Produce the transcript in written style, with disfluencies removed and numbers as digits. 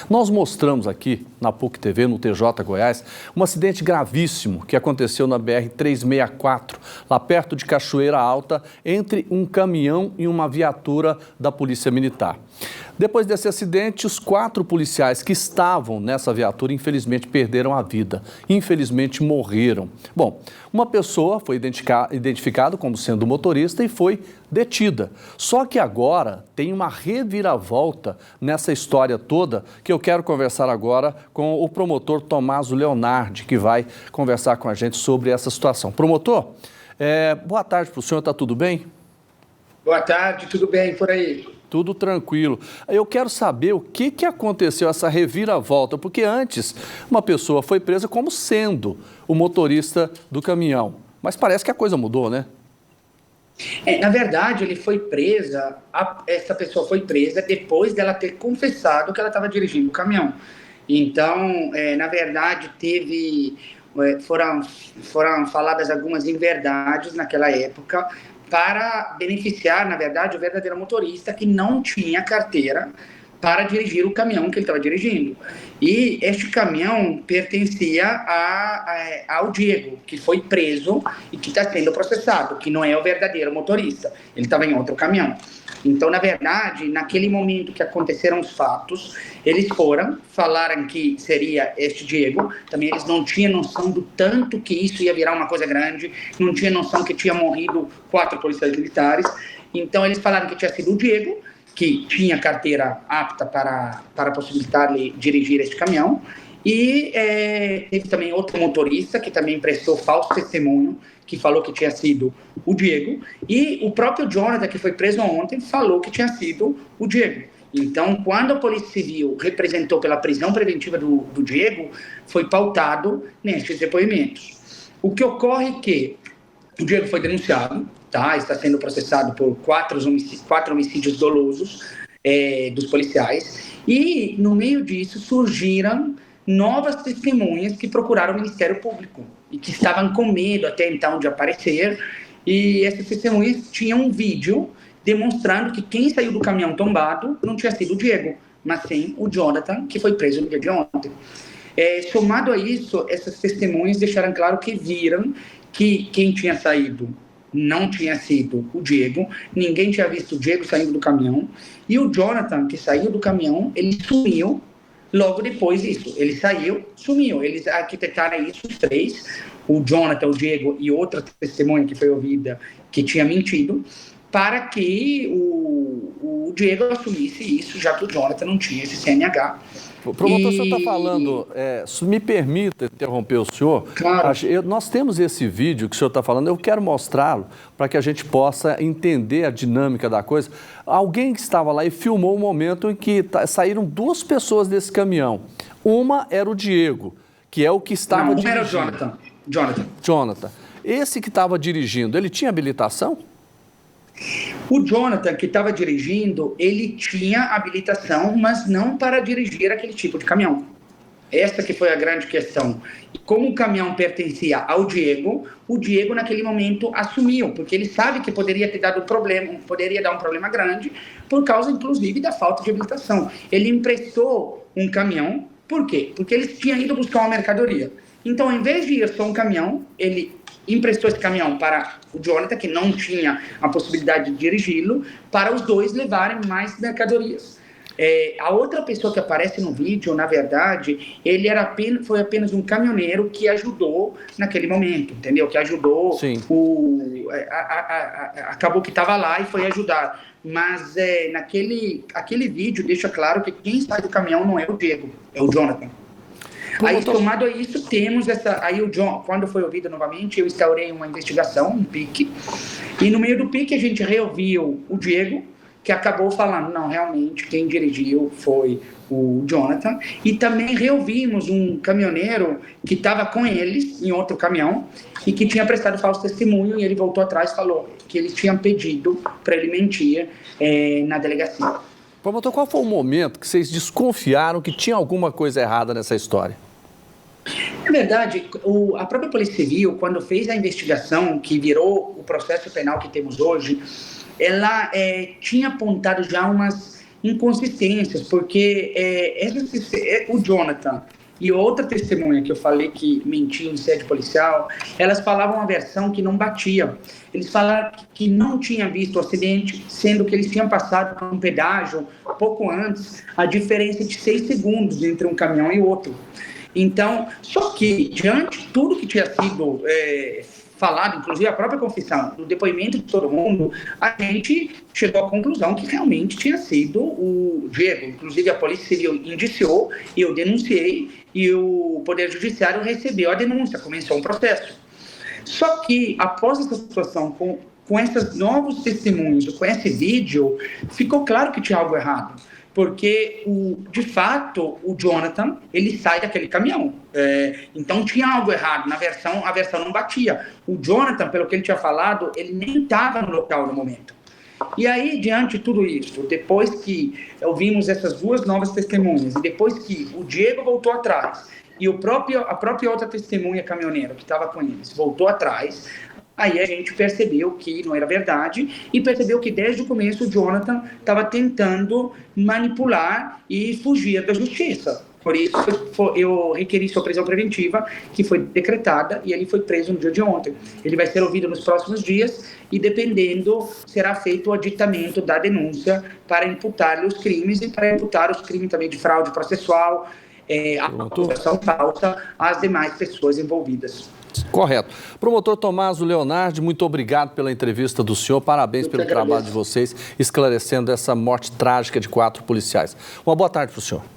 Nós mostramos aqui na PUC TV, no TJ Goiás, um acidente gravíssimo que aconteceu na BR-364, lá perto de Cachoeira Alta, entre um caminhão e uma viatura da Polícia Militar. Depois desse acidente, os 4 policiais que estavam nessa viatura, infelizmente, perderam a vida. Infelizmente, morreram. Bom, uma pessoa foi identificada como sendo o motorista e foi detida. Só que agora tem uma reviravolta nessa história toda que eu quero conversar agora com o promotor Tomaso Leonardi, que vai conversar com a gente sobre essa situação. Promotor, boa tarde para o senhor, está tudo bem? Boa tarde, tudo bem por aí? Tudo tranquilo. Eu quero saber o que aconteceu, essa reviravolta, porque antes uma pessoa foi presa como sendo o motorista do caminhão, mas parece que a coisa mudou, né? Na verdade, essa pessoa foi presa depois dela ter confessado que ela estava dirigindo o caminhão. Então, na verdade, foram faladas algumas inverdades naquela época, para beneficiar, na verdade, o verdadeiro motorista que não tinha carteira para dirigir o caminhão que ele estava dirigindo. E este caminhão pertencia ao Diego, que foi preso e que está sendo processado, que não é o verdadeiro motorista, ele estava em outro caminhão. Então, na verdade, naquele momento que aconteceram os fatos, eles falaram que seria este Diego, também eles não tinham noção do tanto que isso ia virar uma coisa grande, não tinham noção que tinha morrido 4 policiais militares, então eles falaram que tinha sido o Diego, que tinha carteira apta para possibilitar-lhe dirigir este caminhão, e teve também outro motorista que também prestou falso testemunho, que falou que tinha sido o Diego, e o próprio Jonathan, que foi preso ontem, falou que tinha sido o Diego. Então, quando a Polícia Civil representou pela prisão preventiva do Diego, foi pautado nestes depoimentos. O que ocorre é que o Diego foi denunciado, está sendo processado por 4 homicídios dolosos dos policiais, e no meio disso surgiram novas testemunhas que procuraram o Ministério Público e que estavam com medo até então de aparecer, e essas testemunhas tinham um vídeo demonstrando que quem saiu do caminhão tombado não tinha sido o Diego, mas sim o Jonathan, que foi preso no dia de ontem. Somado a isso, essas testemunhas deixaram claro que viram que quem tinha saído não tinha sido o Diego, ninguém tinha visto o Diego saindo do caminhão, e o Jonathan, que saiu do caminhão, ele sumiu logo depois disso. Ele saiu, sumiu. Eles arquitetaram isso, os 3, o Jonathan, o Diego e outra testemunha que foi ouvida, que tinha mentido, para que o Diego assumisse isso, já que o Jonathan não tinha esse CNH. Promotor, o senhor está falando, me permita interromper o senhor. Claro. Nós temos esse vídeo que o senhor está falando, eu quero mostrá-lo para que a gente possa entender a dinâmica da coisa. Alguém que estava lá e filmou o momento em que saíram 2 pessoas desse caminhão. Uma era o Diego, que é o que estava dirigindo. Não, era o Jonathan. Esse que estava dirigindo, ele tinha habilitação? O Jonathan, que estava dirigindo, ele tinha habilitação, mas não para dirigir aquele tipo de caminhão. Essa que foi a grande questão. E como o caminhão pertencia ao Diego, o Diego naquele momento assumiu, porque ele sabe que poderia ter dado problema, poderia dar um problema grande, por causa, inclusive, da falta de habilitação. Ele emprestou um caminhão, por quê? Porque ele tinha ido buscar uma mercadoria. Então, em vez de ir só um caminhão, ele emprestou esse caminhão para o Jonathan, que não tinha a possibilidade de dirigi-lo, para os 2 levarem mais mercadorias. A outra pessoa que aparece no vídeo, na verdade, ele foi apenas um caminhoneiro que ajudou naquele momento, entendeu? Que ajudou, acabou que estava lá e foi ajudar. Mas aquele vídeo deixa claro que quem sai do caminhão não é o Diego, é o Jonathan. Aí, somado a isso, temos aí o John, quando foi ouvido novamente, eu instaurei uma investigação, um PIC, e no meio do PIC a gente reouviu o Diego, que acabou falando, não, realmente, quem dirigiu foi o Jonathan, e também reouvimos um caminhoneiro que estava com eles, em outro caminhão, e que tinha prestado falso testemunho, e ele voltou atrás e falou que eles tinham pedido para ele mentir na delegacia. Promotor, qual foi o momento que vocês desconfiaram que tinha alguma coisa errada nessa história? Na verdade, a própria Polícia Civil, quando fez a investigação que virou o processo penal que temos hoje, ela tinha apontado já umas inconsistências, porque o Jonathan e outra testemunha que eu falei que mentiu em sede policial, elas falavam uma versão que não batia. Eles falaram que não tinham visto o acidente, sendo que eles tinham passado por um pedágio pouco antes, a diferença de 6 segundos entre um caminhão e outro. Então, só que, diante de tudo que tinha sido falado, inclusive a própria confissão, no depoimento de todo mundo, a gente chegou à conclusão que realmente tinha sido o Diego. Inclusive a Polícia Civil indiciou, e eu denunciei, e o Poder Judiciário recebeu a denúncia, começou um processo. Só que, após essa situação, com esses novos testemunhos, com esse vídeo, ficou claro que tinha algo errado. Porque, de fato, o Jonathan, ele sai daquele caminhão. Então, tinha algo errado. A versão não batia. O Jonathan, pelo que ele tinha falado, ele nem estava no local no momento. E aí, diante de tudo isso, depois que ouvimos essas duas novas testemunhas, e depois que o Diego voltou atrás, e a própria outra testemunha caminhoneira que estava com eles voltou atrás, aí a gente percebeu que não era verdade e percebeu que desde o começo o Jonathan estava tentando manipular e fugir da justiça. Por isso eu requeri sua prisão preventiva, que foi decretada, e ele foi preso no dia de ontem. Ele vai ser ouvido nos próximos dias e, dependendo, será feito o aditamento da denúncia para imputar-lhe os crimes e para imputar os crimes também de fraude processual, a acusação falsa às demais pessoas envolvidas. Correto. Promotor Tomaso Leonardi, muito obrigado pela entrevista do senhor. Parabéns pelo trabalho de vocês, esclarecendo essa morte trágica de 4 policiais. Uma boa tarde para o senhor.